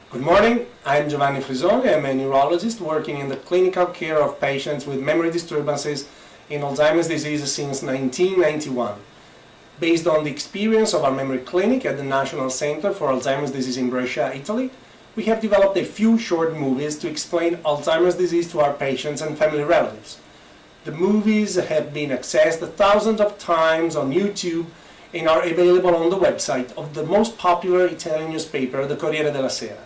Good morning, I'm Giovanni Frisoni. I'm a neurologist working in the clinical care of patients with memory disturbances in Alzheimer's disease since 1991. Based on the experience of our memory clinic at the National Center for Alzheimer's Disease in Brescia, Italy, we have developed a few short movies to explain Alzheimer's disease to our patients and family relatives. The movies have been accessed thousands of times on YouTube and are available on the website of the most popular Italian newspaper, the Corriere della Sera.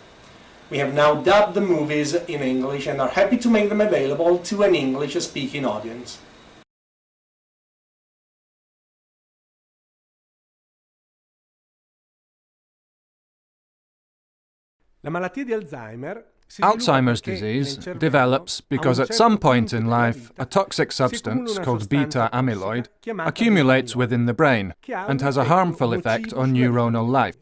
We have now dubbed the movies in English and are happy to make them available to an English-speaking audience. Alzheimer's disease develops because at some point in life a toxic substance called beta-amyloid accumulates within the brain and has a harmful effect on neuronal life.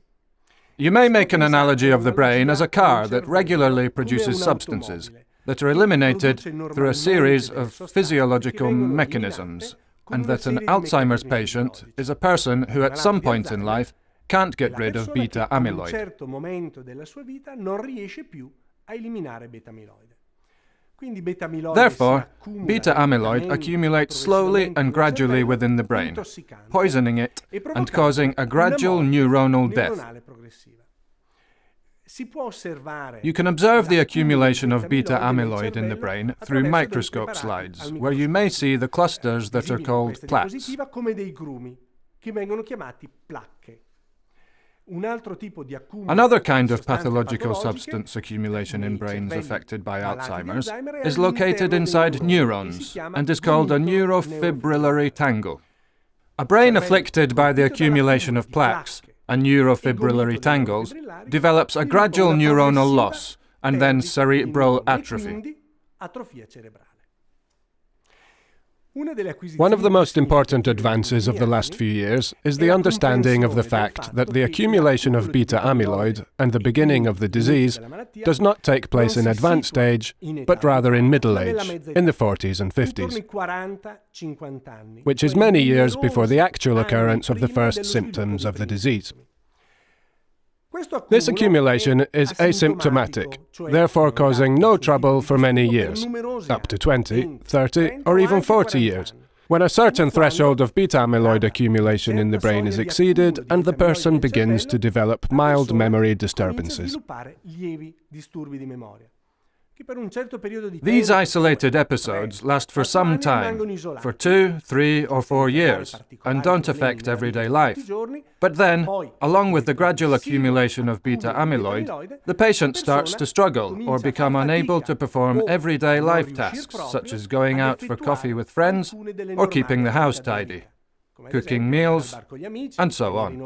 You may make an analogy of the brain as a car that regularly produces substances that are eliminated through a series of physiological mechanisms, and that an Alzheimer's patient is a person who at some point in life can't get rid of beta-amyloid. Therefore, beta-amyloid accumulates slowly and gradually within the brain, poisoning it and causing a gradual neuronal death. You can observe the accumulation of beta-amyloid in the brain through microscope slides, where you may see the clusters that are called plaques. Another kind of pathological substance accumulation in brains affected by Alzheimer's is located inside neurons and is called a neurofibrillary tangle. A brain afflicted by the accumulation of plaques and neurofibrillary tangles develops a gradual neuronal loss and then cerebral atrophy. One of the most important advances of the last few years is the understanding of the fact that the accumulation of beta-amyloid and the beginning of the disease does not take place in advanced age, but rather in middle age, in the 40s and 50s, which is many years before the actual occurrence of the first symptoms of the disease. This accumulation is asymptomatic, therefore causing no trouble for many years, up to 20, 30 or even 40 years, when a certain threshold of beta-amyloid accumulation in the brain is exceeded and the person begins to develop mild memory disturbances. These isolated episodes last for some time, for 2, 3 or 4 years, and don't affect everyday life. But then, along with the gradual accumulation of beta-amyloid, the patient starts to struggle or become unable to perform everyday life tasks, such as going out for coffee with friends or keeping the house tidy, cooking meals, and so on.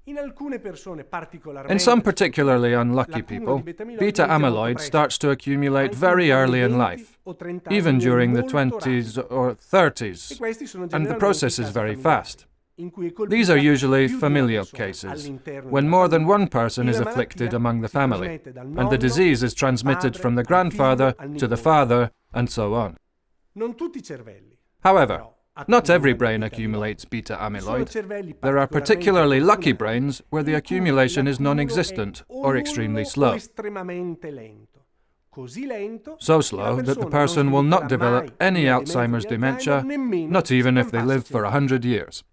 In some particularly unlucky people, beta-amyloid starts to accumulate very early in life, even during the 20s or 30s, and the process is very fast. These are usually familial cases, when more than one person is afflicted among the family, and the disease is transmitted from the grandfather to the father, and so on. However, not every brain accumulates beta-amyloid. There are particularly lucky brains where the accumulation is non-existent or extremely slow. So slow that the person will not develop any Alzheimer's dementia, not even if they live for 100 years.